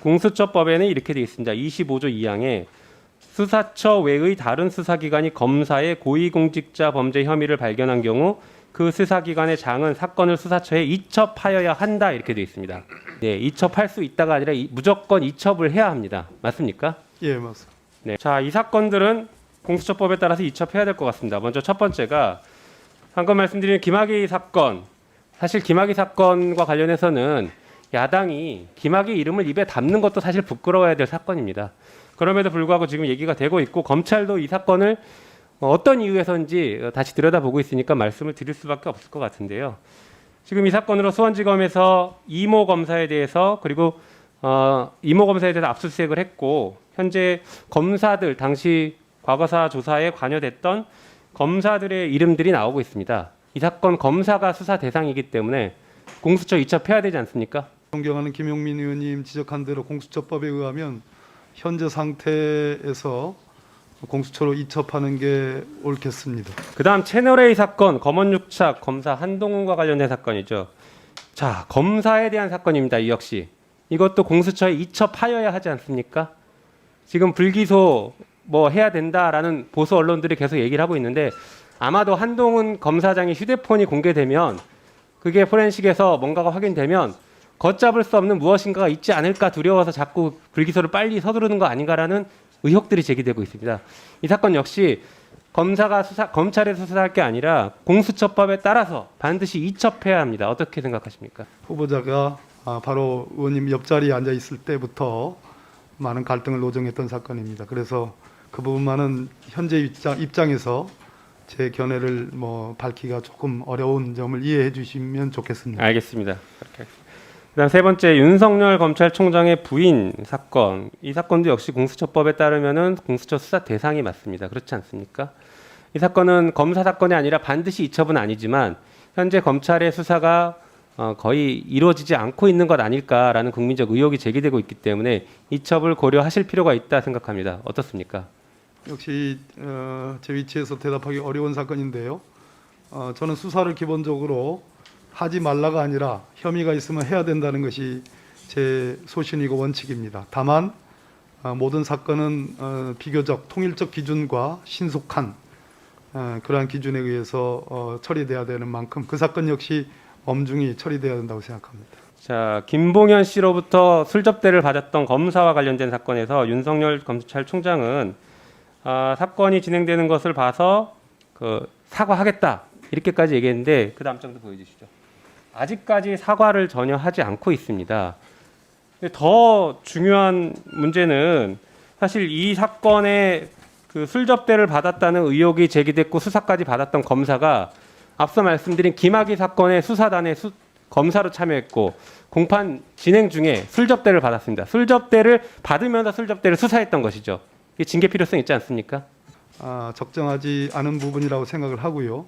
공수처법에는 이렇게 되어 있습니다. 25조 2항에 수사처 외의 다른 수사기관이 검사의 고위공직자 범죄 혐의를 발견한 경우 그 수사기관의 장은 사건을 수사처에 이첩하여야 한다 이렇게 되어 있습니다. 네, 이첩할 수 있다가 아니라 무조건 이첩을 해야 합니다. 맞습니까? 예, 맞습니다. 네. 자, 이 사건들은 공수처법에 따라서 이첩해야 될 것 같습니다. 먼저 첫 번째가 방금 말씀드린 김학의 사건. 사실 김학의 사건과 관련해서는 야당이 김학의 이름을 입에 담는 것도 사실 부끄러워야 될 사건입니다. 그럼에도 불구하고 지금 얘기가 되고 있고 검찰도 이 사건을 어떤 이유에서인지 다시 들여다보고 있으니까 말씀을 드릴 수밖에 없을 것 같은데요. 지금 이 사건으로 수원지검에서 이모 검사에 대해서 그리고 이모 검사에 대해서 압수수색을 했고 현재 검사들 당시 과거사 조사에 관여됐던 검사들의 이름들이 나오고 있습니다. 이 사건 검사가 수사 대상이기 때문에 공수처 이첩해야 되지 않습니까? 존경하는 김용민 의원님 지적한 대로 공수처법에 의하면 현재 상태에서 공수처로 이첩하는 게 옳겠습니다. 그다음 채널A 사건 검언육착 검사 한동훈과 관련된 사건이죠. 자, 검사에 대한 사건입니다. 이 역시 이것도 공수처에 이첩하여야 하지 않습니까? 지금 불기소 뭐 해야 된다라는 보수 언론들이 계속 얘기를 하고 있는데 아마도 한동훈 검사장의 휴대폰이 공개되면 그게 포렌식에서 뭔가가 확인되면 걷잡을 수 없는 무엇인가가 있지 않을까 두려워서 자꾸 불기소를 빨리 서두르는 거 아닌가라는 의혹들이 제기되고 있습니다. 이 사건 역시 검찰에서 수사할 게 아니라 공수처법에 따라서 반드시 이첩해야 합니다. 어떻게 생각하십니까? 후보자가 바로 의원님 옆자리에 앉아 있을 때부터 많은 갈등을 노정했던 사건입니다. 그래서 그 부분만은 현재 입장에서 제 견해를 밝히기가 조금 어려운 점을 이해해 주시면 좋겠습니다. 알겠습니다. 그렇게 하겠습니다. 그다음 세 번째 윤석열 검찰총장의 부인 사건. 이 사건도 역시 공수처법에 따르면은 공수처 수사 대상이 맞습니다. 그렇지 않습니까? 이 사건은 검사 사건이 아니라 반드시 이첩은 아니지만 현재 검찰의 수사가 거의 이루어지지 않고 있는 것 아닐까라는 국민적 의혹이 제기되고 있기 때문에 이첩을 고려하실 필요가 있다 생각합니다. 어떻습니까? 역시 제 위치에서 대답하기 어려운 사건인데요. 저는 수사를 기본적으로 하지 말라가 아니라 혐의가 있으면 해야 된다는 것이 제 소신이고 원칙입니다. 다만 모든 사건은 비교적 통일적 기준과 신속한 그러한 기준에 의해서 처리돼야 되는 만큼 그 사건 역시 엄중히 처리돼야 된다고 생각합니다. 자, 김봉현 씨로부터 술접대를 받았던 검사와 관련된 사건에서 윤석열 검찰총장은 사건이 진행되는 것을 봐서 사과하겠다 이렇게까지 얘기했는데 그 다음 장도 보여주시죠. 아직까지 사과를 전혀 하지 않고 있습니다. 더 중요한 문제는 사실 이 사건에 술접대를 받았다는 의혹이 제기됐고 수사까지 받았던 검사가 앞서 말씀드린 김학의 사건의 수사단의 검사로 참여했고 공판 진행 중에 술접대를 받았습니다. 술접대를 받으면서 술접대를 수사했던 것이죠. 이게 징계 필요성 있지 않습니까? 적정하지 않은 부분이라고 생각을 하고요.